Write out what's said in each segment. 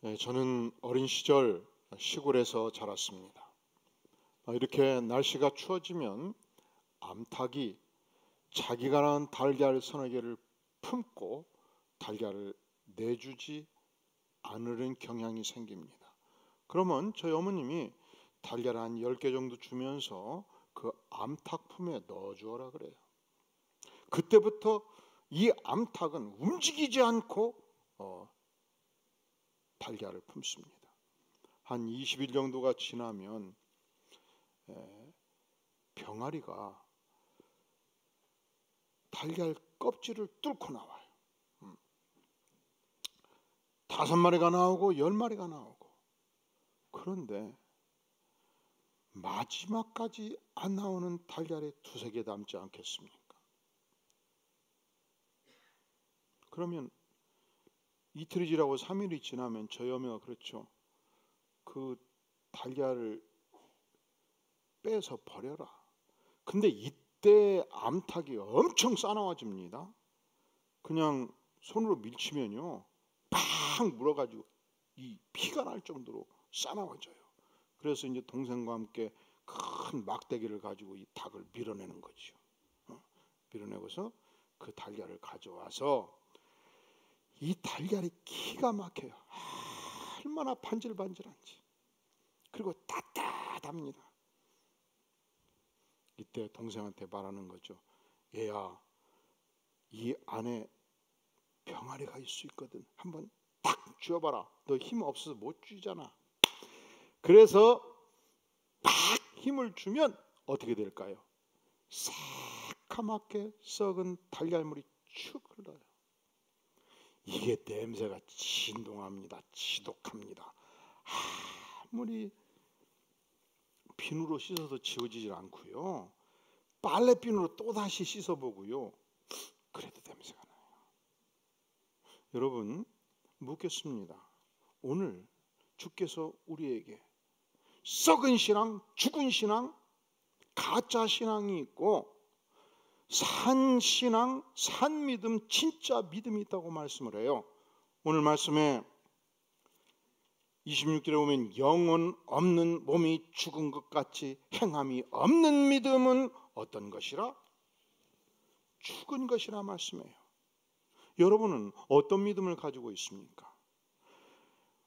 저는 어린 시절 시골에서 자랐습니다. 이렇게 날씨가 추워지면 암탉이 자기가 낳은 달걀 서너 개를 품고 달걀을 내주지 않으려는 경향이 생깁니다. 그러면 저희 어머님이 달걀 한 10개 정도 주면서 그 암탉 품에 넣어주어라 그래요. 그때부터 이 암탉은 움직이지 않고 달걀을 품습니다. 한 20일 정도가 지나면 병아리가 달걀 껍질을 뚫고 나와요. 5마리가 나오고 10마리가 나오고. 그런데 마지막까지 안 나오는 달걀이 2-3개 남지 않겠습니까? 그러면 이틀이 지나고 3일이 지나면 저희 어머니가 그렇죠. 그 달걀을 빼서 버려라. 근데 이때 암탉이 엄청 싸나워집니다. 그냥 손으로 밀치면요, 팍 물어가지고 이 피가 날 정도로 싸나워져요. 그래서 이제 동생과 함께 큰 막대기를 가지고 이 닭을 밀어내는 거죠. 밀어내고서 그 달걀을 가져와서 이 달걀이 기가 막혀요. 얼마나 반질반질한지. 그리고 따뜻합니다. 이때 동생한테 말하는 거죠. 얘야, 이 안에 병아리가 있을 수 있거든. 한번 딱 쥐어봐라. 너 힘 없어서 못 쥐잖아. 그래서 팍 힘을 주면 어떻게 될까요? 새카맣게 썩은 달걀물이 축 흘러요. 이게 냄새가 진동합니다. 지독합니다. 아무리 비누로 씻어도 지워지질 않고요. 빨래비누로 또다시 씻어보고요. 그래도 냄새가 나요. 여러분, 묻겠습니다. 오늘 주께서 우리에게 썩은 신앙, 죽은 신앙, 가짜 신앙이 있고 산 신앙, 산 믿음, 진짜 믿음이 있다고 말씀을 해요. 오늘 말씀에 26절에 보면 영혼 없는 몸이 죽은 것 같이 행함이 없는 믿음은 어떤 것이라? 죽은 것이라 말씀해요. 여러분은 어떤 믿음을 가지고 있습니까?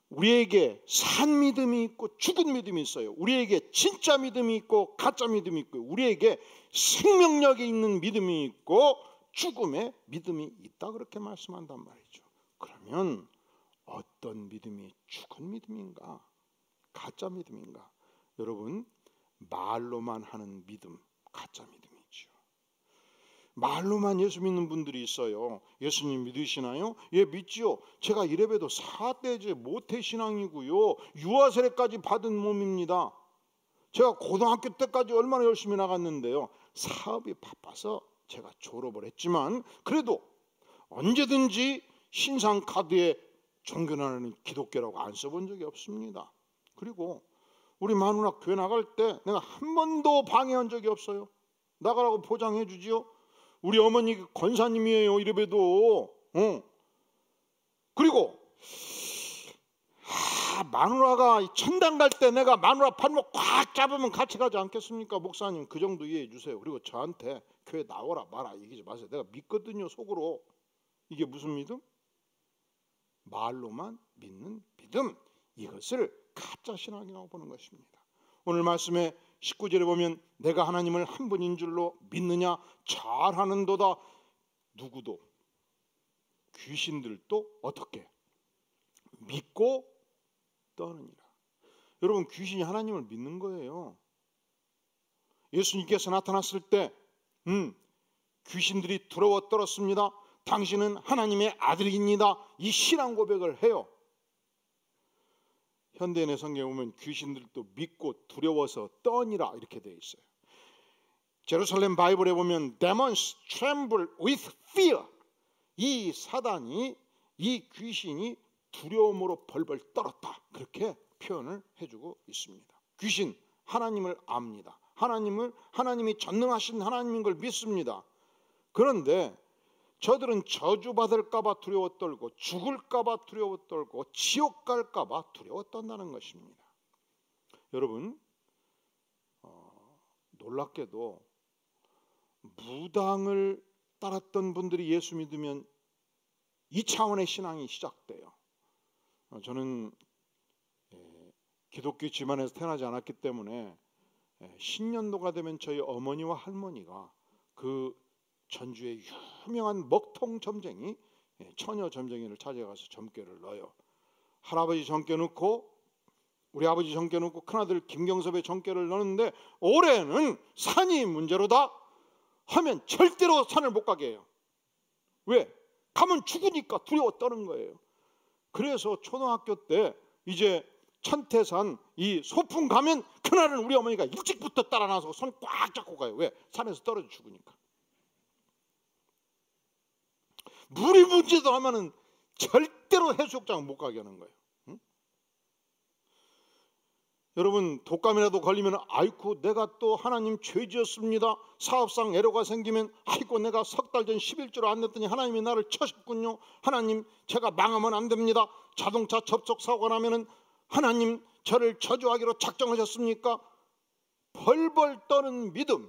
우리에게 산 믿음이 있고 죽은 믿음이 있어요. 우리에게 진짜 믿음이 있고 가짜 믿음이 있고, 우리에게 생명력이 있는 믿음이 있고 죽음의 믿음이 있다, 그렇게 말씀한단 말이죠. 그러면 어떤 믿음이 죽은 믿음인가, 가짜 믿음인가? 여러분, 말로만 하는 믿음, 가짜 믿음이죠. 말로만 예수 믿는 분들이 있어요. 예수님 믿으시나요? 예, 믿지요. 제가 이래봬도 4대째 모태신앙이고요, 유아세례까지 받은 몸입니다. 제가 고등학교 때까지 얼마나 열심히 나갔는데요, 사업이 바빠서 제가 졸업을 했지만 그래도 언제든지 신상카드에 종교나라는 기독교라고 안 써본 적이 없습니다. 그리고 우리 마누라 교회 나갈 때 내가 한 번도 방해한 적이 없어요. 나가라고 포장해 주지요. 우리 어머니 권사님이에요, 이래봬도. 그리고 마누라가 천당 갈 때 내가 마누라 팔목 꽉 잡으면 같이 가지 않겠습니까? 목사님, 그 정도 이해해 주세요. 그리고 저한테 교회 나오라 마라 얘기하지 마세요. 내가 믿거든요, 속으로. 이게 무슨 믿음? 말로만 믿는 믿음. 이것을 가짜 신앙이라고 보는 것입니다. 오늘 말씀에 19절에 보면 내가 하나님을 한 분인 줄로 믿느냐? 잘하는도다. 누구도, 귀신들도 어떻게? 믿고 떠느니라. 여러분, 귀신이 하나님을 믿는 거예요. 예수님께서 나타났을 때 귀신들이 두려워 떨었습니다. 당신은 하나님의 아들입니다. 이 신앙 고백을 해요. 현대인의 성경에 보면 귀신들도 믿고 두려워서 떠니라 이렇게 되어 있어요. 제루살렘 바이블에 보면 Demons tremble with fear. 이 사단이, 이 귀신이 두려움으로 벌벌 떨었다, 그렇게 표현을 해주고 있습니다. 귀신, 하나님을 압니다. 하나님이 전능하신 하나님인 걸 믿습니다. 그런데 저들은 저주받을까 봐 두려워 떨고 죽을까 봐 두려워 떨고 지옥 갈까 봐 두려워 떤다는 것입니다. 여러분, 놀랍게도 무당을 따랐던 분들이 예수 믿으면 이 차원의 신앙이 시작돼요. 저는 기독교 집안에서 태어나지 않았기 때문에 신년도가 되면 저희 어머니와 할머니가 그 전주의 유명한 먹통 점쟁이 처녀 점쟁이를 찾아가서 점괘를 넣어요. 할아버지 점괘 넣고 우리 아버지 점괘 넣고 큰아들 김경섭의 점괘를 넣는데 올해는 산이 문제로다 하면 절대로 산을 못 가게 해요. 왜? 가면 죽으니까 두려워 떠는 거예요. 그래서 초등학교 때 이제 천태산 이 소풍 가면 그날은 우리 어머니가 일찍부터 따라 나서 손 꽉 잡고 가요. 왜? 산에서 떨어져 죽으니까. 물이 문제도 하면은 절대로 해수욕장 못 가게 하는 거예요. 응? 여러분, 독감이라도 걸리면 아이고 내가 또 하나님 죄 지었습니다. 사업상 애로가 생기면 아이고 내가 석 달 전 11조를 안 냈더니 하나님이 나를 쳐셨군요. 하나님 제가 망하면 안 됩니다. 자동차 접촉 사고가 나면은 하나님 저를 저주하기로 작정하셨습니까? 벌벌 떠는 믿음,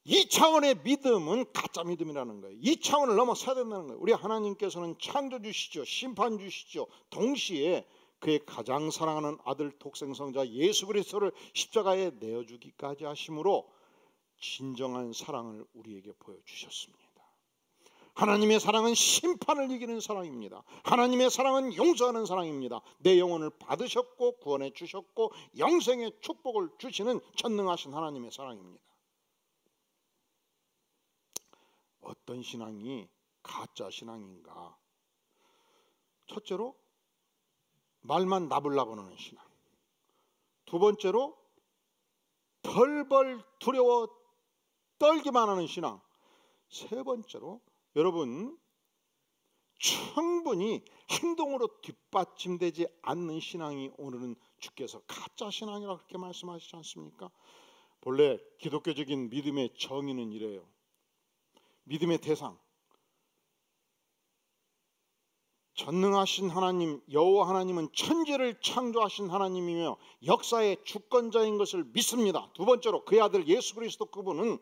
이 차원의 믿음은 가짜 믿음이라는 거예요. 이 차원을 넘어서야 된다는 거예요. 우리 하나님께서는 창조주시죠, 심판주시죠. 동시에 그의 가장 사랑하는 아들 독생성자 예수 그리스도를 십자가에 내어주기까지 하심으로 진정한 사랑을 우리에게 보여주셨습니다. 하나님의 사랑은 심판을 이기는 사랑입니다. 하나님의 사랑은 용서하는 사랑입니다. 내 영혼을 받으셨고 구원해 주셨고 영생의 축복을 주시는 전능하신 하나님의 사랑입니다. 어떤 신앙이 가짜 신앙인가? 첫째로 말만 나불나불 하는 신앙. 두 번째로 벌벌 두려워 떨기만 하는 신앙. 세 번째로 여러분, 충분히 행동으로 뒷받침되지 않는 신앙이 오늘은 주께서 가짜 신앙이라고 그렇게 말씀하시지 않습니까? 본래 기독교적인 믿음의 정의는 이래요. 믿음의 대상, 전능하신 하나님 여호와 하나님은 천지를 창조하신 하나님이며 역사의 주권자인 것을 믿습니다. 두 번째로 그의 아들 예수 그리스도 그분은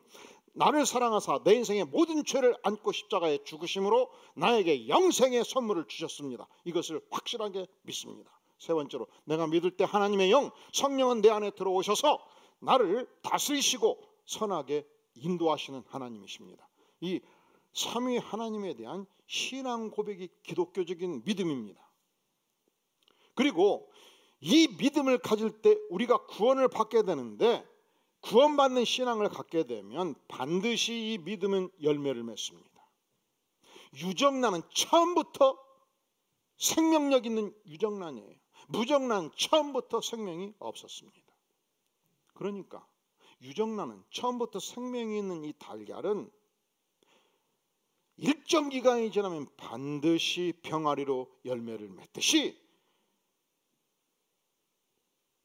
나를 사랑하사 내 인생의 모든 죄를 안고 십자가에 죽으심으로 나에게 영생의 선물을 주셨습니다. 이것을 확실하게 믿습니다. 세 번째로 내가 믿을 때 하나님의 영, 성령은 내 안에 들어오셔서 나를 다스리시고 선하게 인도하시는 하나님이십니다. 이 삼위 하나님에 대한 신앙 고백이 기독교적인 믿음입니다. 그리고 이 믿음을 가질 때 우리가 구원을 받게 되는데, 구원받는 신앙을 갖게 되면 반드시 이 믿음은 열매를 맺습니다. 유정란은 처음부터 생명력 있는 유정란이에요. 무정란 처음부터 생명이 없었습니다. 그러니까 유정란은 처음부터 생명이 있는 이 달걀은 일정 기간이 지나면 반드시 병아리로 열매를 맺듯이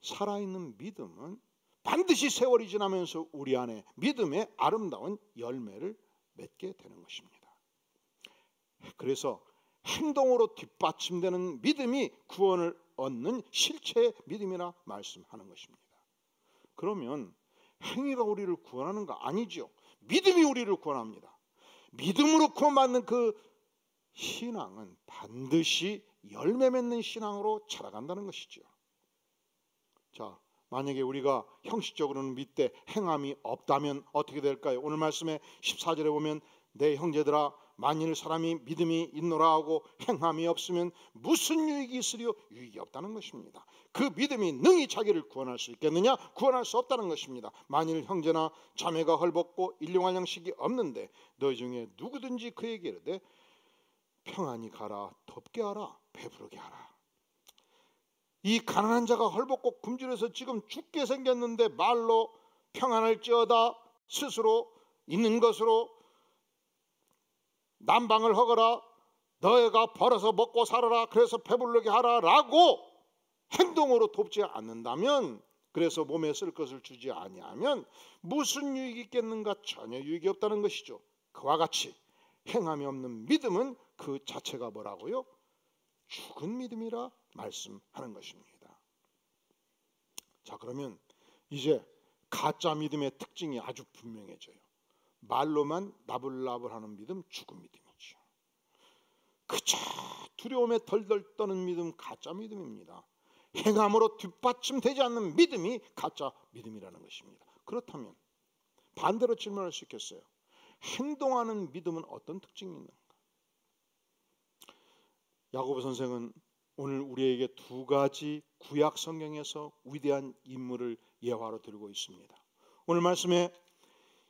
살아있는 믿음은 반드시 세월이 지나면서 우리 안에 믿음의 아름다운 열매를 맺게 되는 것입니다. 그래서 행동으로 뒷받침되는 믿음이 구원을 얻는 실체의 믿음이라 말씀하는 것입니다. 그러면 행위가 우리를 구원하는 거 아니죠. 믿음이 우리를 구원합니다. 믿음으로 구원받는 그 신앙은 반드시 열매 맺는 신앙으로 자라간다는 것이죠. 자, 만약에 우리가 형식적으로는 믿되 행함이 없다면 어떻게 될까요? 오늘 말씀에 14절에 보면 내 형제들아 만일 사람이 믿음이 있노라 하고 행함이 없으면 무슨 유익이 있으리요? 유익이 없다는 것입니다. 그 믿음이 능히 자기를 구원할 수 있겠느냐? 구원할 수 없다는 것입니다. 만일 형제나 자매가 헐벗고 일용할 양식이 없는데 너희 중에 누구든지 그에게 이르되 평안히 가라, 덥게 하라, 배부르게 하라. 이 가난한 자가 헐벗고 굶주려서 지금 죽게 생겼는데 말로 평안할지어다 스스로 있는 것으로 난방을 하거라, 너희가 벌어서 먹고 살아라, 그래서 배부르게 하라 라고 행동으로 돕지 않는다면, 그래서 몸에 쓸 것을 주지 아니하면 무슨 유익이 있겠는가? 전혀 유익이 없다는 것이죠. 그와 같이 행함이 없는 믿음은 그 자체가 뭐라고요? 죽은 믿음이라 말씀하는 것입니다. 자, 그러면 이제 가짜 믿음의 특징이 아주 분명해져요. 말로만 나불나불하는 믿음, 죽은 믿음이죠. 그저 두려움에 덜덜 떠는 믿음, 가짜 믿음입니다. 행함으로 뒷받침되지 않는 믿음이 가짜 믿음이라는 것입니다. 그렇다면 반대로 질문할 수 있겠어요. 행동하는 믿음은 어떤 특징이 있는가? 야고보 선생은 오늘 우리에게 두 가지 구약 성경에서 위대한 인물을 예화로 들고 있습니다. 오늘 말씀에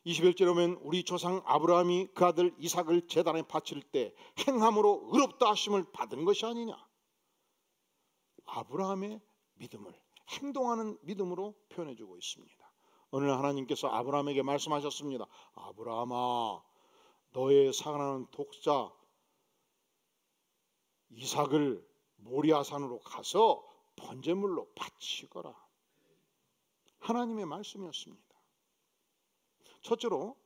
21절에 보면 우리 조상 아브라함이 그 아들 이삭을 제단에 바칠 때 행함으로 의롭다 하심을 받은 것이 아니냐. 아브라함의 믿음을 행동하는 믿음으로 표현해주고 있습니다. 오늘 하나님께서 아브라함에게 말씀하셨습니다. 아브라함아, 너의 사랑하는 독자 이삭을 모리아산으로 가서 번제물로 바치거라. 하나님의 말씀이었습니다. 첫째로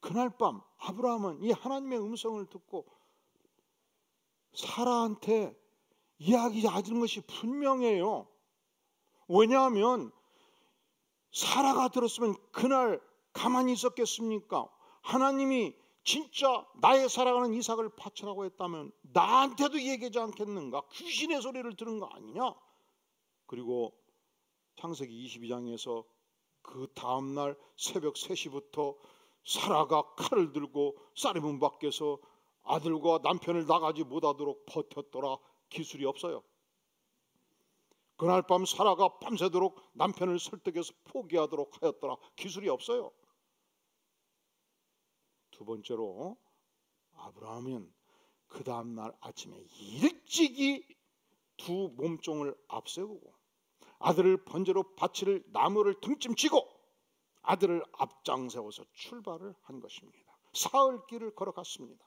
그날 밤 아브라함은 이 하나님의 음성을 듣고 사라한테 이야기하는 것이 분명해요. 왜냐하면 사라가 들었으면 그날 가만히 있었겠습니까? 하나님이 진짜 나의 사랑하는 이삭을 바치라고 했다면 나한테도 얘기하지 않겠는가? 귀신의 소리를 들은 거 아니냐? 그리고 창세기 22장에서 그 다음날 새벽 3시부터 사라가 칼을 들고 쌀문 밖에서 아들과 남편을 나가지 못하도록 버텼더라. 기술이 없어요. 그날 밤 사라가 밤새도록 남편을 설득해서 포기하도록 하였더라. 기술이 없어요. 두 번째로 아브라함은 그 다음날 아침에 일찍이 두 몸종을 앞세우고 아들을 번제로 바칠 나무를 등짐 지고 아들을 앞장 세워서 출발을 한 것입니다. 사흘 길을 걸어갔습니다.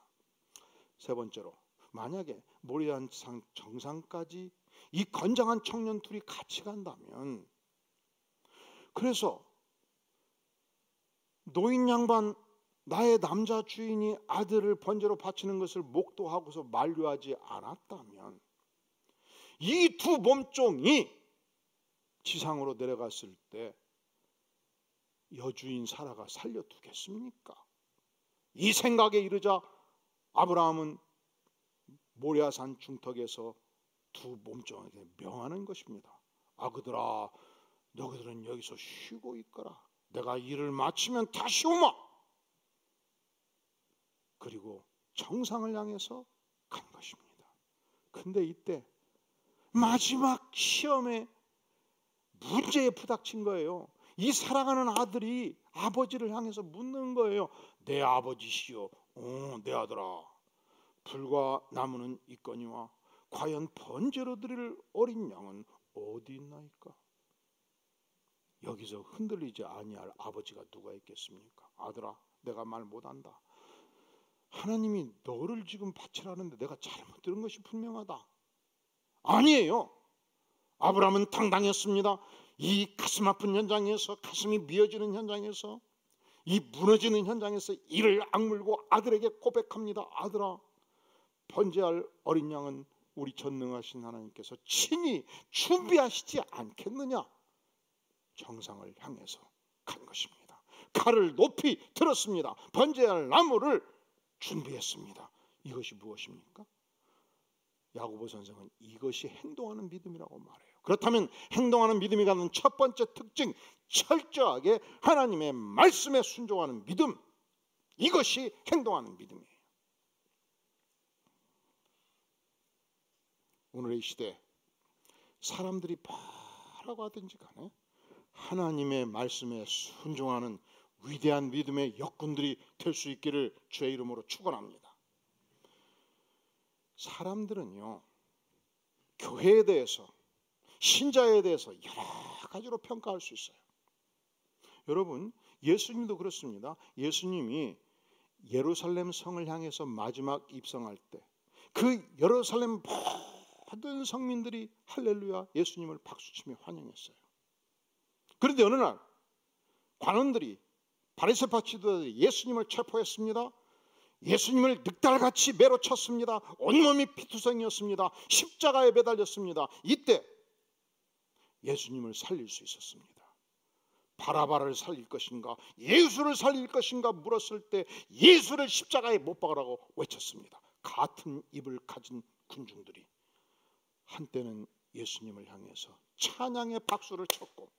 세 번째로 만약에 모리아산 정상까지 이 건장한 청년 둘이 같이 간다면, 그래서 노인 양반 나의 남자 주인이 아들을 번제로 바치는 것을 목도하고서 만류하지 않았다면 이 두 몸종이 지상으로 내려갔을 때 여주인 사라가 살려두겠습니까? 이 생각에 이르자 아브라함은 모리아산 중턱에서 두 몸종에게 명하는 것입니다. 아그들아, 너희들은 여기서 쉬고 있거라. 내가 일을 마치면 다시 오마. 그리고 정상을 향해서 간 것입니다. 근데 이때 마지막 시험에 문제에 부닥친 거예요. 이 사랑하는 아들이 아버지를 향해서 묻는 거예요. 내 아버지시여, 내 아들아, 불과 나무는 있거니와 과연 번제로 드릴 어린 양은 어디 있나이까? 여기서 흔들리지 아니할 아버지가 누가 있겠습니까? 아들아, 내가 말 못한다. 하나님이 너를 지금 바치라는데 내가 잘못 들은 것이 분명하다. 아니에요. 아브라함은 당당했습니다. 이 가슴 아픈 현장에서, 가슴이 미어지는 현장에서, 이 무너지는 현장에서 이를 악물고 아들에게 고백합니다. 아들아, 번제할 어린 양은 우리 전능하신 하나님께서 친히 준비하시지 않겠느냐? 정상을 향해서 간 것입니다. 칼을 높이 들었습니다. 번제할 나무를 준비했습니다. 이것이 무엇입니까? 야고보 선생은 이것이 행동하는 믿음이라고 말해요. 그렇다면 행동하는 믿음이 갖는 첫 번째 특징, 철저하게 하나님의 말씀에 순종하는 믿음, 이것이 행동하는 믿음이에요. 오늘의 시대 사람들이 뭐라고 하든지 간에 하나님의 말씀에 순종하는 위대한 믿음의 역군들이 될 수 있기를 주의 이름으로 축원합니다. 사람들은요, 교회에 대해서, 신자에 대해서 여러 가지로 평가할 수 있어요. 여러분, 예수님도 그렇습니다. 예수님이 예루살렘 성을 향해서 마지막 입성할 때 그 예루살렘 모든 성민들이 할렐루야 예수님을 박수치며 환영했어요. 그런데 어느 날 관원들이, 바리새파 지도자들이 예수님을 체포했습니다. 예수님을 늑달같이 매로 쳤습니다. 온몸이 피투성이었습니다. 십자가에 매달렸습니다. 이때 예수님을 살릴 수 있었습니다. 바라바를 살릴 것인가 예수를 살릴 것인가 물었을 때 예수를 십자가에 못 박으라고 외쳤습니다. 같은 입을 가진 군중들이 한때는 예수님을 향해서 찬양의 박수를 쳤고,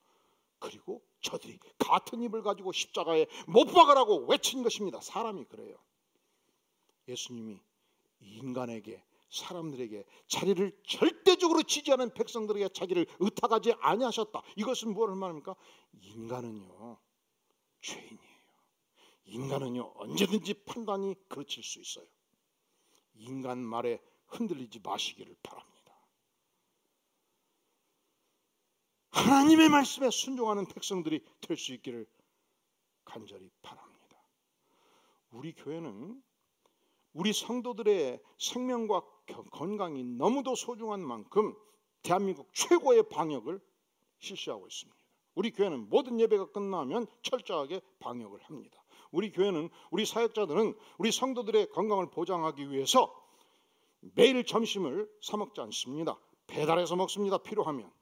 그리고 저들이 같은 입을 가지고 십자가에 못 박으라고 외친 것입니다. 사람이 그래요. 예수님이 인간에게, 사람들에게 자기를 절대적으로 지지하는 백성들에게 자기를 의탁하지 아니하셨다. 이것은 무엇을 말합니까? 인간은요 죄인이에요. 인간은요 언제든지 판단이 그르칠 수 있어요. 인간 말에 흔들리지 마시기를 바랍니다. 하나님의 말씀에 순종하는 백성들이 될 수 있기를 간절히 바랍니다. 우리 교회는 우리 성도들의 생명과 건강이 너무도 소중한 만큼 대한민국 최고의 방역을 실시하고 있습니다. 우리 교회는 모든 예배가 끝나면 철저하게 방역을 합니다. 우리 교회는, 우리 사역자들은 우리 성도들의 건강을 보장하기 위해서 매일 점심을 사 먹지 않습니다. 배달해서 먹습니다. 필요하면.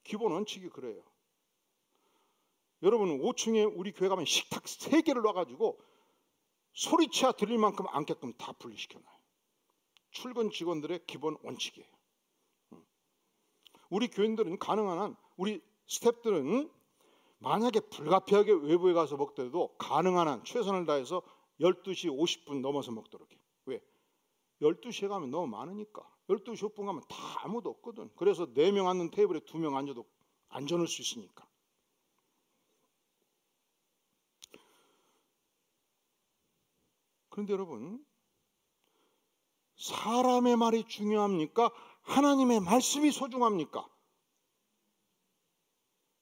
기본 원칙이 그래요. 여러분 5층에 우리 교회 가면 식탁 3개를 놔가지고 소리쳐야 들릴 만큼 앉게끔 다 분리시켜놔요. 출근 직원들의 기본 원칙이에요. 우리 교인들은 가능한 한, 우리 스태프들은 만약에 불가피하게 외부에 가서 먹더라도 가능한 한 최선을 다해서 12시 50분 넘어서 먹도록 해요. 왜? 12시에 가면 너무 많으니까. 12시 5분 가면 다 아무도 없거든. 그래서 4명 앉는 테이블에 2명 앉아도 앉아놓을 수 있으니까. 그런데 여러분, 사람의 말이 중요합니까? 하나님의 말씀이 소중합니까?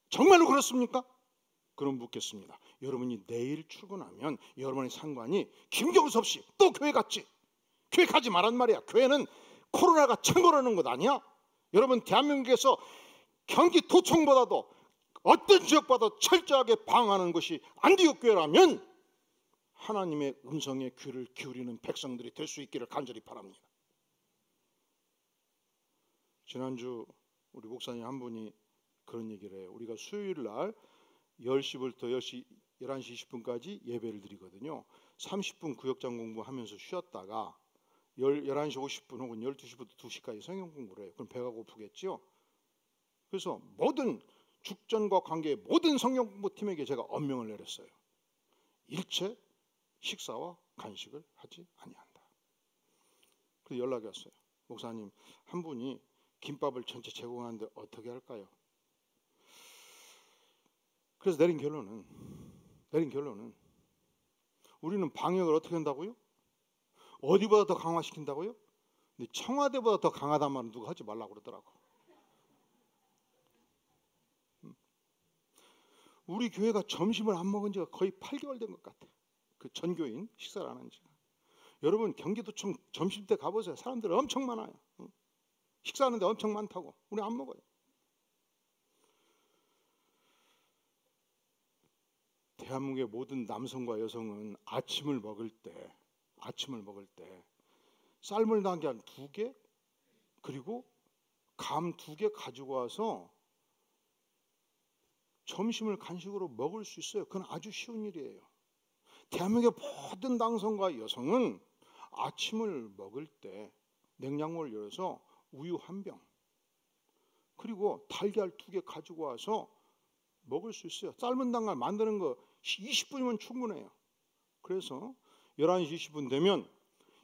정말로 그렇습니까? 그럼 묻겠습니다. 여러분이 내일 출근하면 여러분의 상관이 김경수 없이 또 교회 갔지? 교회 가지 말란 말이야. 교회는 코로나가 창궐하는 것 아니야? 여러분 대한민국에서 경기도청보다도 어떤 지역보다도 철저하게 방어하는 것이 안디옥 교회라면 하나님의 음성에 귀를 기울이는 백성들이 될 수 있기를 간절히 바랍니다. 지난주 우리 목사님 한 분이 그런 얘기를 해요. 우리가 수요일 날 10시부터 11시 20분까지 예배를 드리거든요. 30분 구역장 공부하면서 쉬었다가 11시 50분 혹은 12시부터 2시까지 성경 공부를 해요. 그럼 배가 고프겠죠. 그래서 모든 죽전과 관계의 모든 성경 공부팀에게 제가 엄명을 내렸어요. 일체 식사와 간식을 하지 아니한다. 그래서 연락이 왔어요. 목사님, 한 분이 김밥을 전체 제공하는데 어떻게 할까요? 그래서 내린 결론은 우리는 방역을 어떻게 한다고요? 어디보다 더 강화시킨다고요? 근데 청와대보다 더 강하단 말은 누가 하지 말라고 그러더라고. 우리 교회가 점심을 안 먹은 지가 거의 8개월 된 것 같아. 그 전교인 식사를 안 한 지가. 여러분 경기도청 점심 때 가보세요. 사람들 엄청 많아요. 식사하는데 엄청 많다고. 우리 안 먹어요. 대한민국의 모든 남성과 여성은 아침을 먹을 때 쌀물 단계 2개 그리고 감 2개 가지고 와서 점심을 간식으로 먹을 수 있어요. 그건 아주 쉬운 일이에요. 대한민국의 모든 남성과 여성은 아침을 먹을 때 냉장고를 열어서 우유 1병 그리고 달걀 2개 가지고 와서 먹을 수 있어요. 삶은 달걀 만드는 거 20분이면 충분해요. 그래서 11시 20분 되면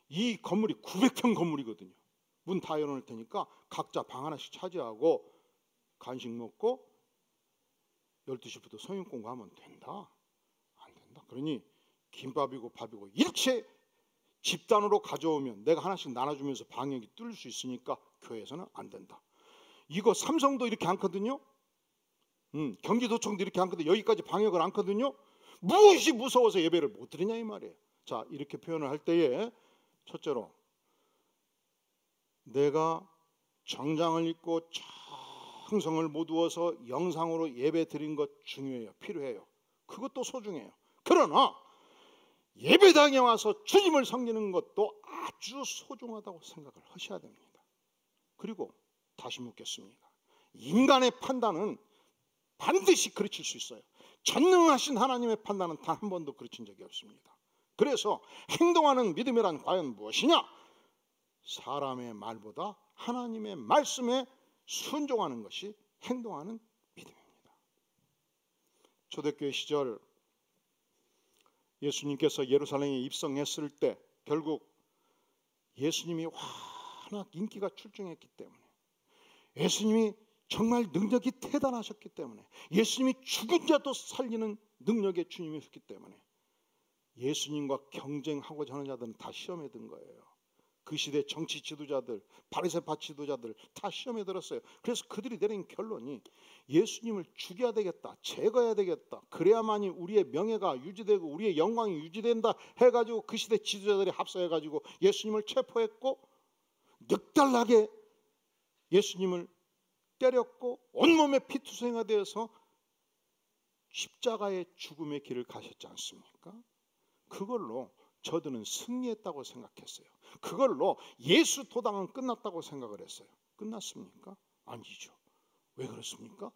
이 건물이 900평 건물이거든요. 문 다 열어놓을 테니까 각자 방 하나씩 차지하고 간식 먹고 12시부터 성경 공부하면 된다? 안 된다. 그러니 김밥이고 밥이고 일체 집단으로 가져오면 내가 하나씩 나눠주면서 방역이 뚫을 수 있으니까 교회에서는 안 된다. 이거 삼성도 이렇게 않거든요. 경기도청도 이렇게 않거든요. 여기까지 방역을 않거든요. 무엇이 무서워서 예배를 못 드리냐 이 말이에요. 자, 이렇게 표현을 할 때에 첫째로 내가 정장을 입고 정성을 모두어서 영상으로 예배 드린 것 중요해요. 필요해요. 그것도 소중해요. 그러나 예배당에 와서 주님을 섬기는 것도 아주 소중하다고 생각을 하셔야 됩니다. 그리고 다시 묻겠습니다. 인간의 판단은 반드시 그르칠 수 있어요. 전능하신 하나님의 판단은 단 한 번도 그르친 적이 없습니다. 그래서 행동하는 믿음이란 과연 무엇이냐? 사람의 말보다 하나님의 말씀에 순종하는 것이 행동하는 믿음입니다. 초대교회 시절 예수님께서 예루살렘에 입성했을 때 결국 예수님이 워낙 인기가 출중했기 때문에, 예수님이 정말 능력이 대단하셨기 때문에, 예수님이 죽은 자도 살리는 능력의 주님이셨기 때문에 예수님과 경쟁하고자 하는 자들은 다 시험에 든 거예요. 그 시대 정치 지도자들, 바리새파 지도자들 다 시험에 들었어요. 그래서 그들이 내린 결론이 예수님을 죽여야 되겠다, 제거해야 되겠다, 그래야만이 우리의 명예가 유지되고 우리의 영광이 유지된다 해가지고 그 시대 지도자들이 합사해가지고 예수님을 체포했고, 늑달나게 예수님을 때렸고 온몸에 피투성이가 되어서 십자가의 죽음의 길을 가셨지 않습니까? 그걸로 저들은 승리했다고 생각했어요. 그걸로 예수 도당은 끝났다고 생각을 했어요. 끝났습니까? 아니죠. 왜 그렇습니까?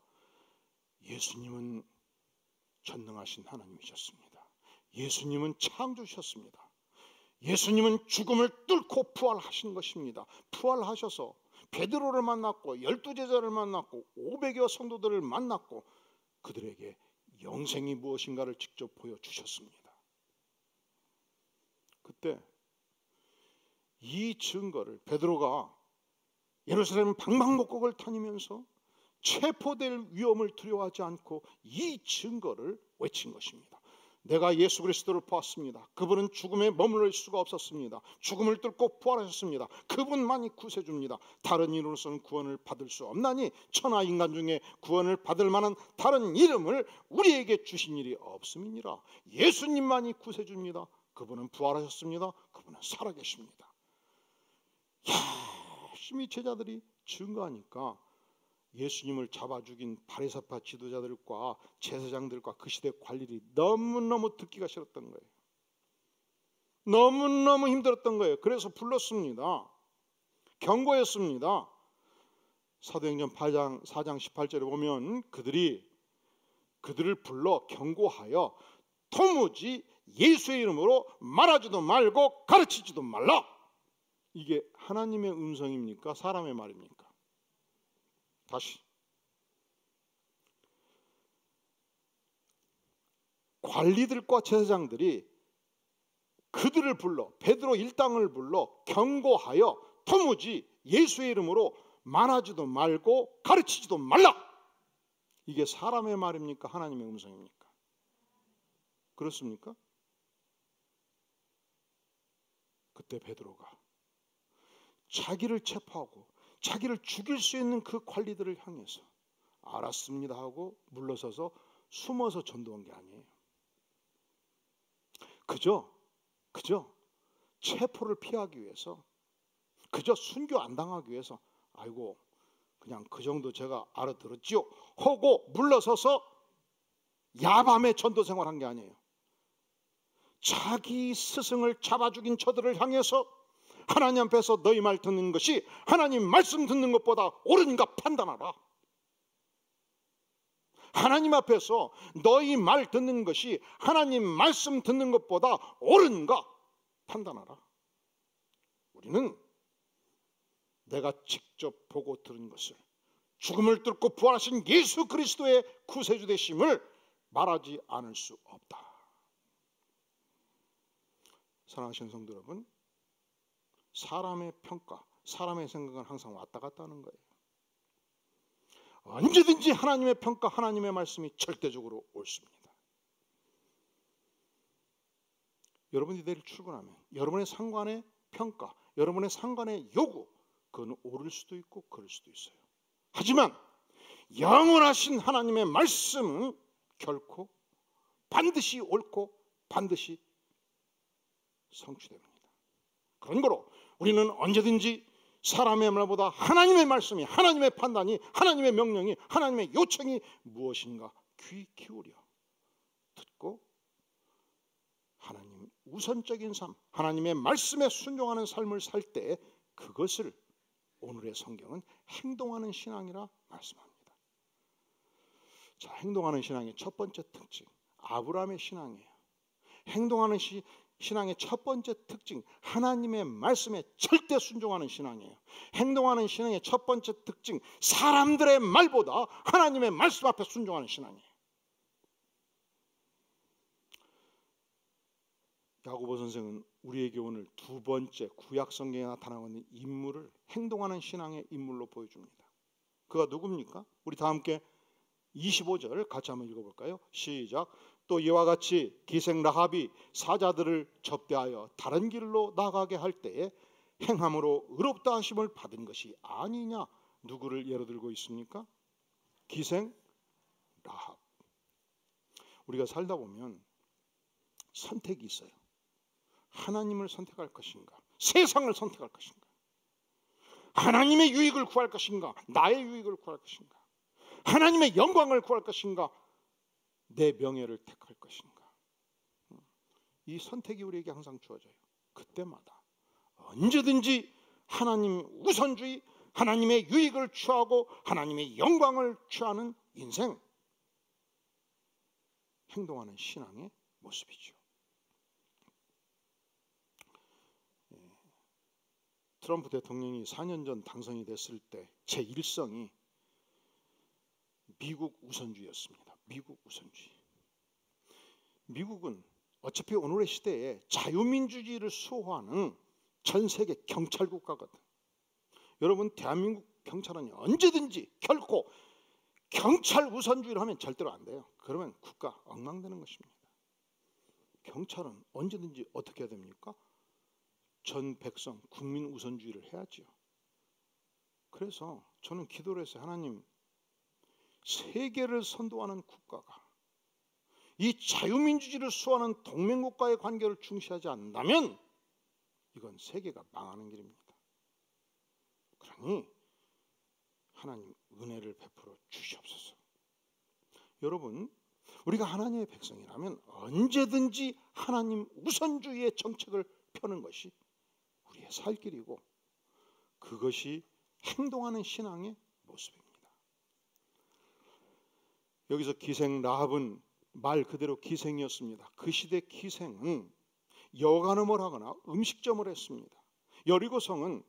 예수님은 전능하신 하나님이셨습니다. 예수님은 창조주셨습니다. 예수님은 죽음을 뚫고 부활하신 것입니다. 부활하셔서 베드로를 만났고 12제자를 만났고 500여 성도들을 만났고 그들에게 영생이 무엇인가를 직접 보여주셨습니다. 그때 이 증거를 베드로가 예루살렘 방방곡곡을 다니면서 체포될 위험을 두려워하지 않고 이 증거를 외친 것입니다. 내가 예수 그리스도를 보았습니다. 그분은 죽음에 머물러 있을 수가 없었습니다. 죽음을 뚫고 부활하셨습니다. 그분만이 구세주입니다. 다른 이름으로서는 구원을 받을 수 없나니 천하 인간 중에 구원을 받을 만한 다른 이름을 우리에게 주신 일이 없음이니라. 예수님만이 구세주입니다. 그분은 부활하셨습니다. 그분은 살아계십니다. 열심히 제자들이 증거하니까 예수님을 잡아 죽인 바리새파 지도자들과 제사장들과 그 시대 관리들이 너무너무 듣기가 싫었던 거예요. 너무너무 힘들었던 거예요. 그래서 불렀습니다. 경고했습니다. 사도행전 4장 18절에 보면 그들을 불러 경고하여 도무지 예수의 이름으로 말하지도 말고 가르치지도 말라. 이게 하나님의 음성입니까? 사람의 말입니까? 다시, 관리들과 제사장들이 그들을 불러, 베드로 일당을 불러 경고하여 도무지 예수의 이름으로 말하지도 말고 가르치지도 말라. 이게 사람의 말입니까? 하나님의 음성입니까? 그렇습니까? 그때 베드로가 자기를 체포하고 자기를 죽일 수 있는 그 관리들을 향해서 알았습니다 하고 물러서서 숨어서 전도한 게 아니에요. 그저 체포를 피하기 위해서, 그저 순교 안 당하기 위해서 아이고 그냥 그 정도 제가 알아들었지요 하고 물러서서 야밤에 전도 생활한 게 아니에요. 자기 스승을 잡아 죽인 저들을 향해서 하나님 앞에서 너희 말 듣는 것이 하나님 말씀 듣는 것보다 옳은가 판단하라. 하나님 앞에서 너희 말 듣는 것이 하나님 말씀 듣는 것보다 옳은가 판단하라. 우리는 내가 직접 보고 들은 것을, 죽음을 뚫고 부활하신 예수 그리스도의 구세주 되심을 말하지 않을 수 없다. 사랑하시는 성도 여러분, 사람의 평가, 사람의 생각은 항상 왔다 갔다 하는 거예요. 언제든지 하나님의 평가, 하나님의 말씀이 절대적으로 옳습니다. 여러분이 내일 출근하면 여러분의 상관의 평가, 여러분의 상관의 요구, 그건 옳을 수도 있고 그럴 수도 있어요. 하지만 영원하신 하나님의 말씀은 결코 반드시 옳고 반드시 성취됩니다. 그런 거로 우리는 언제든지 사람의 말보다 하나님의 말씀이, 하나님의 판단이, 하나님의 명령이, 하나님의 요청이 무엇인가 귀 기울여 듣고 하나님 우선적인 삶, 하나님의 말씀에 순종하는 삶을 살 때 그것을 오늘의 성경은 행동하는 신앙이라 말씀합니다. 자, 행동하는 신앙의 첫 번째 특징, 아브라함의 신앙이에요. 행동하는 신앙의 첫 번째 특징, 하나님의 말씀에 절대 순종하는 신앙이에요. 행동하는 신앙의 첫 번째 특징, 사람들의 말보다 하나님의 말씀 앞에 순종하는 신앙이에요. 야고보 선생은 우리에게 오늘 두 번째 구약 성경에 나타나고 있는 인물을 행동하는 신앙의 인물로 보여줍니다. 그가 누굽니까? 우리 다 함께 25절 같이 한번 읽어볼까요? 시작. 또 이와 같이 기생 라합이 사자들을 접대하여 다른 길로 나가게 할 때에 행함으로 의롭다 하심을 받은 것이 아니냐. 누구를 예로 들고 있습니까? 기생 라합. 우리가 살다 보면 선택이 있어요. 하나님을 선택할 것인가, 세상을 선택할 것인가, 하나님의 유익을 구할 것인가, 나의 유익을 구할 것인가, 하나님의 영광을 구할 것인가, 내 명예를 택할 것인가. 이 선택이 우리에게 항상 주어져요. 그때마다 언제든지 하나님 우선주의, 하나님의 유익을 취하고 하나님의 영광을 취하는 인생, 행동하는 신앙의 모습이죠. 트럼프 대통령이 4년 전 당선이 됐을 때 제1성이 미국 우선주의였습니다. 미국 우선주의. 미국은 어차피 오늘의 시대에 자유민주주의를 수호하는 전 세계 경찰 국가거든. 여러분, 대한민국 경찰은 언제든지 결코 경찰 우선주의를 하면 절대로 안 돼요. 그러면 국가 엉망되는 것입니다. 경찰은 언제든지 어떻게 해야 됩니까? 전 백성 국민 우선주의를 해야지요. 그래서 저는 기도를 해서 하나님, 세계를 선도하는 국가가 이 자유민주주의를 수호하는 동맹국가의 관계를 중시하지 않는다면 이건 세계가 망하는 길입니다. 그러니 하나님 은혜를 베풀어 주시옵소서. 여러분, 우리가 하나님의 백성이라면 언제든지 하나님 우선주의의 정책을 펴는 것이 우리의 살 길이고 그것이 행동하는 신앙의 모습입니다. 여기서 기생 라합은 말 그대로 기생이었습니다. 그 시대 기생은 여간음을 하거나 음식점을 했습니다. 여리고성은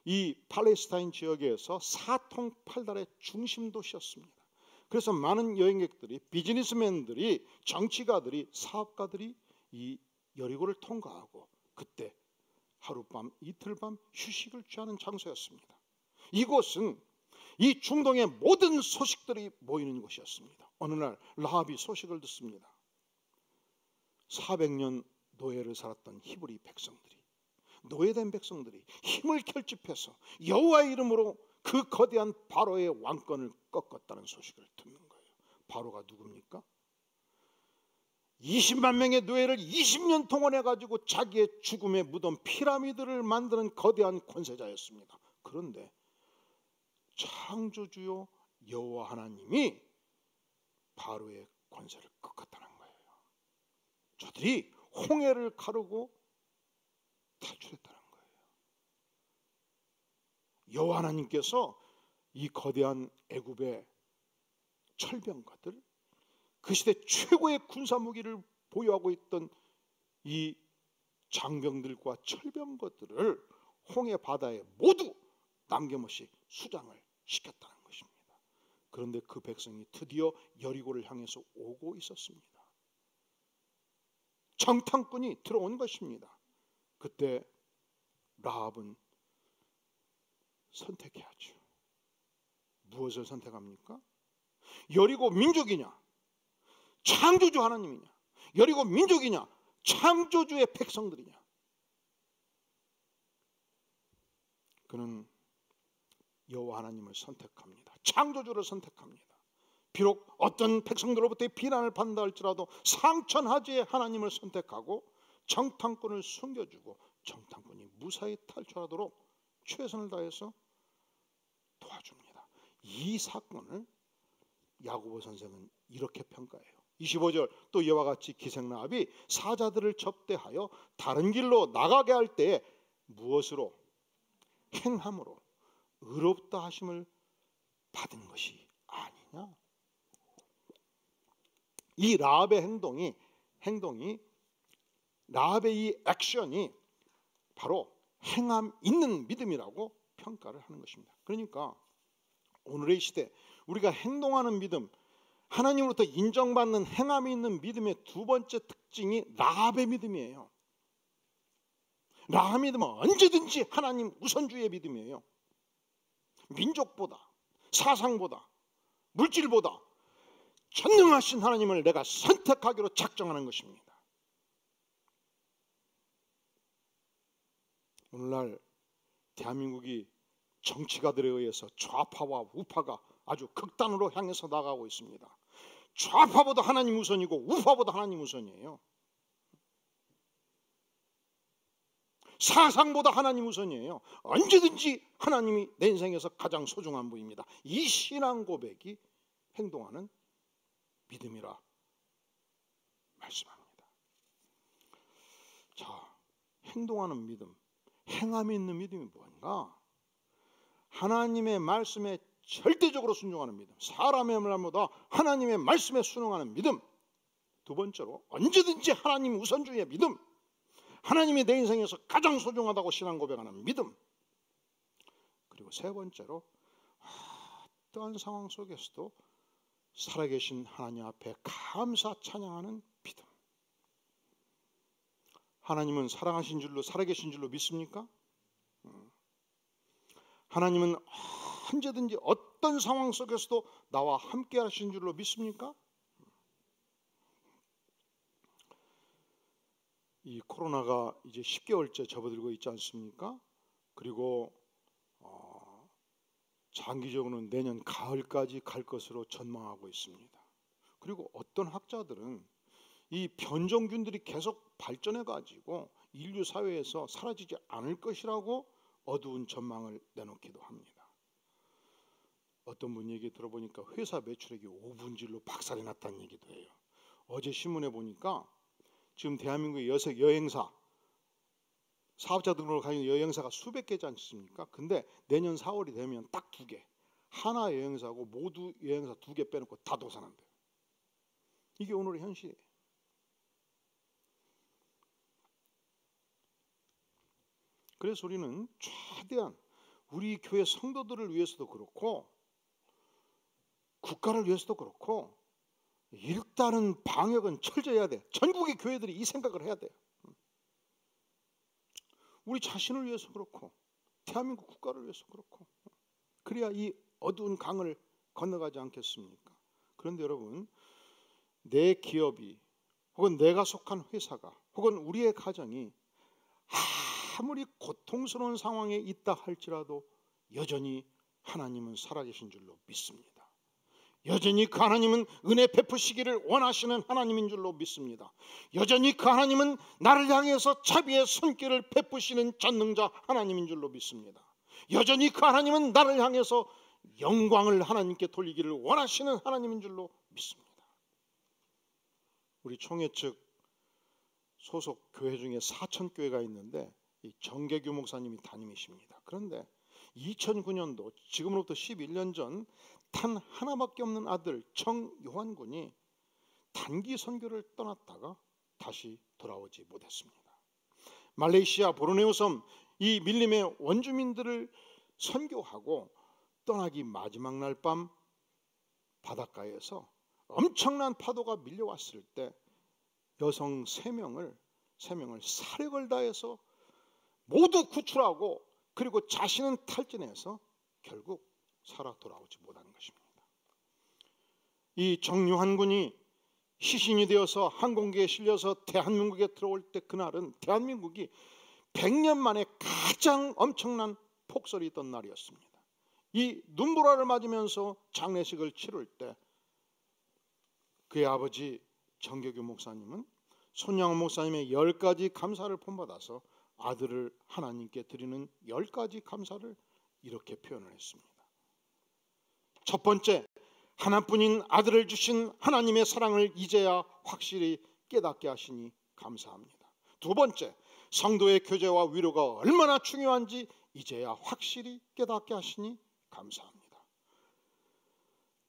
이 팔레스타인 지역에서 사통팔달의 중심 도시였습니다. 그래서 많은 여행객들이, 비즈니스맨들이, 정치가들이, 사업가들이 이 여리고를 통과하고 그때 하룻밤, 이틀밤 휴식을 취하는 장소였습니다. 이곳은 이 중동의 모든 소식들이 모이는 곳이었습니다. 어느 날 라합이 소식을 듣습니다. 400년 노예를 살았던 히브리 백성들이, 노예된 백성들이 힘을 결집해서 여호와의 이름으로 그 거대한 바로의 왕권을 꺾었다는 소식을 듣는 거예요. 바로가 누굽니까? 20만 명의 노예를 20년 동원해가지고 자기의 죽음에 묻은 피라미드를 만드는 거대한 권세자였습니다. 그런데 창조주요 여호와 하나님이 바로의 권세를 꺾었다는 거예요. 저들이 홍해를 가르고 탈출했다는 거예요. 여호와 하나님께서 이 거대한 애굽의 철병거들, 그 시대 최고의 군사 무기를 보유하고 있던 이 장병들과 철병거들을 홍해 바다에 모두 남김없이 수장을 시켰다는 것입니다. 그런데 그 백성이 드디어 여리고를 향해서 오고 있었습니다. 정탐꾼이 들어온 것입니다. 그때 라합은 선택해야죠. 무엇을 선택합니까? 여리고 민족이냐, 창조주 하나님이냐, 여리고 민족이냐, 창조주의 백성들이냐. 그는 여호와 하나님을 선택합니다. 창조주를 선택합니다. 비록 어떤 백성들로부터의 비난을 받는다 할지라도 상천하지의 하나님을 선택하고 정탐꾼을 숨겨주고 정탐꾼이 무사히 탈출하도록 최선을 다해서 도와줍니다. 이 사건을 야고보 선생은 이렇게 평가해요. 25절 또 이와 같이 기생라합이 사자들을 접대하여 다른 길로 나가게 할 때 무엇으로? 행함으로 의롭다 하심을 받은 것이 아니냐. 이 라합의 행동이 라합의 이 액션이 바로 행함 있는 믿음이라고 평가를 하는 것입니다. 그러니까 오늘의 시대 우리가 행동하는 믿음, 하나님으로부터 인정받는 행함이 있는 믿음의 두 번째 특징이 라합의 믿음이에요. 라합 믿음은 언제든지 하나님 우선주의 믿음이에요. 민족보다, 사상보다, 물질보다 전능하신 하나님을 내가 선택하기로 작정하는 것입니다. 오늘날 대한민국이 정치가들에 의해서 좌파와 우파가 아주 극단으로 향해서 나가고 있습니다. 좌파보다 하나님 우선이고 우파보다 하나님 우선이에요. 사상보다 하나님 우선이에요. 언제든지 하나님이 내 인생에서 가장 소중한 분입니다. 이 신앙 고백이 행동하는 믿음이라 말씀합니다. 자, 행동하는 믿음, 행함이 있는 믿음이 뭔가? 하나님의 말씀에 절대적으로 순종하는 믿음, 사람의 말보다 하나님의 말씀에 순응하는 믿음. 두 번째로 언제든지 하나님 우선주의의 믿음, 하나님이 내 인생에서 가장 소중하다고 신앙 고백하는 믿음. 그리고 세 번째로 어떠한 상황 속에서도 살아계신 하나님 앞에 감사 찬양하는 믿음. 하나님은 사랑하신 줄로 살아계신 줄로 믿습니까? 하나님은 언제든지 어떤 상황 속에서도 나와 함께 하신 줄로 믿습니까? 이 코로나가 이제 10개월째 접어들고 있지 않습니까? 그리고 장기적으로는 내년 가을까지 갈 것으로 전망하고 있습니다. 그리고 어떤 학자들은 이 변종균들이 계속 발전해 가지고 인류 사회에서 사라지지 않을 것이라고 어두운 전망을 내놓기도 합니다. 어떤 분 얘기 들어보니까 회사 매출액이 5분질로 박살이 났다는 얘기도 해요. 어제 신문에 보니까 지금 대한민국의 여행사, 사업자 등록을 가진 여행사가 수백 개지 않습니까? 근데 내년 4월이 되면 딱 2개. 하나 여행사고 모두 여행사 2개 빼놓고 다 도산한대요. 이게 오늘의 현실이에요. 그래서 우리는 최대한 우리 교회 성도들을 위해서도 그렇고 국가를 위해서도 그렇고 일단은 방역은 철저히 해야 돼. 전국의 교회들이 이 생각을 해야 돼요. 우리 자신을 위해서 그렇고 대한민국 국가를 위해서 그렇고 그래야 이 어두운 강을 건너가지 않겠습니까? 그런데 여러분, 내 기업이 혹은 내가 속한 회사가 혹은 우리의 가정이 아무리 고통스러운 상황에 있다 할지라도 여전히 하나님은 살아계신 줄로 믿습니다. 여전히 그 하나님은 은혜 베푸시기를 원하시는 하나님인 줄로 믿습니다. 여전히 그 하나님은 나를 향해서 자비의 손길을 베푸시는 전능자 하나님인 줄로 믿습니다. 여전히 그 하나님은 나를 향해서 영광을 하나님께 돌리기를 원하시는 하나님인 줄로 믿습니다. 우리 총회 측 소속 교회 중에 사천교회가 있는데 이 정계규 목사님이 담임이십니다. 그런데 2009년도 지금으로부터 11년 전 단 하나밖에 없는 아들 정요한 군이 단기 선교를 떠났다가 다시 돌아오지 못했습니다. 말레이시아 보르네오 섬 이 밀림의 원주민들을 선교하고 떠나기 마지막 날 밤 바닷가에서 엄청난 파도가 밀려왔을 때 여성 3명을 사력을 다해서 모두 구출하고 그리고 자신은 탈진해서 결국 살아 돌아오지 못한 것입니다. 이 정요한 군이 시신이 되어서 항공기에 실려서 대한민국에 들어올 때 그날은 대한민국이 100년 만에 가장 엄청난 폭설이 있던 날이었습니다. 이 눈보라를 맞으면서 장례식을 치를 때 그의 아버지 정계규 목사님은 손양호 목사님의 10가지 감사를 본받아서 아들을 하나님께 드리는 10가지 감사를 이렇게 표현을 했습니다. 첫 번째, 하나뿐인 아들을 주신 하나님의 사랑을 이제야 확실히 깨닫게 하시니 감사합니다. 두 번째, 성도의 교제와 위로가 얼마나 중요한지 이제야 확실히 깨닫게 하시니 감사합니다.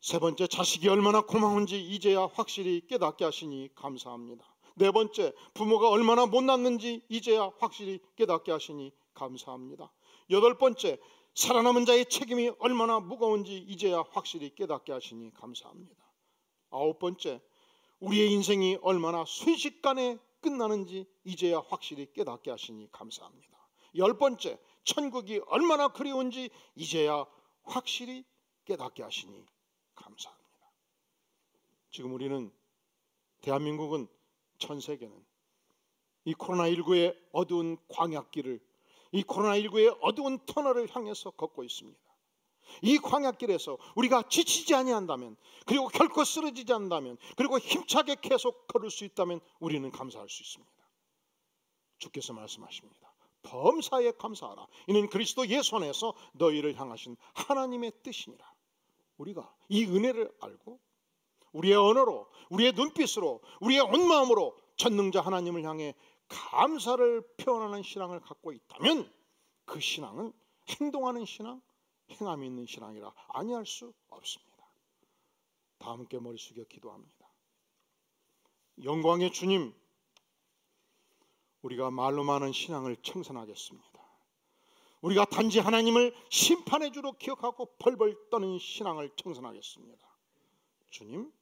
세 번째, 자식이 얼마나 고마운지 이제야 확실히 깨닫게 하시니 감사합니다. 네 번째, 부모가 얼마나 못났는지 이제야 확실히 깨닫게 하시니 감사합니다. 여덟 번째, 살아남은 자의 책임이 얼마나 무거운지 이제야 확실히 깨닫게 하시니 감사합니다. 아홉 번째, 우리의 인생이 얼마나 순식간에 끝나는지 이제야 확실히 깨닫게 하시니 감사합니다. 열 번째, 천국이 얼마나 그리운지 이제야 확실히 깨닫게 하시니 감사합니다. 지금 우리는, 대한민국은, 전 세계는 이 코로나19의 어두운 광야길을, 이 코로나19의 어두운 터널을 향해서 걷고 있습니다. 이 광야길에서 우리가 지치지 아니한다면, 그리고 결코 쓰러지지 않는다면, 그리고 힘차게 계속 걸을 수 있다면 우리는 감사할 수 있습니다. 주께서 말씀하십니다. 범사에 감사하라. 이는 그리스도 예수 안에서 너희를 향하신 하나님의 뜻이니라. 우리가 이 은혜를 알고 우리의 언어로, 우리의 눈빛으로, 우리의 온 마음으로 전능자 하나님을 향해 감사를 표현하는 신앙을 갖고 있다면 그 신앙은 행동하는 신앙, 행함이 있는 신앙이라 아니할 수 없습니다. 다 함께 머리 숙여 기도합니다. 영광의 주님, 우리가 말로만 하는 신앙을 청산하겠습니다. 우리가 단지 하나님을 심판의 주로 기억하고 벌벌 떠는 신앙을 청산하겠습니다. 주님,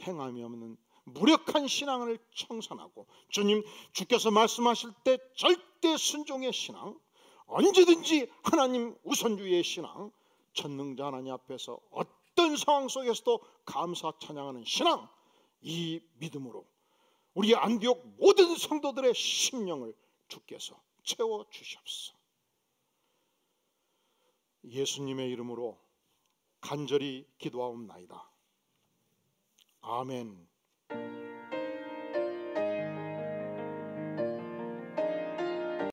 행함이 없는 무력한 신앙을 청산하고, 주님, 주께서 말씀하실 때 절대 순종의 신앙, 언제든지 하나님 우선주의의 신앙, 전능자 하나님 앞에서 어떤 상황 속에서도 감사 찬양하는 신앙, 이 믿음으로 우리 안디옥 모든 성도들의 심령을 주께서 채워주시옵소서. 예수님의 이름으로 간절히 기도하옵나이다. 아멘.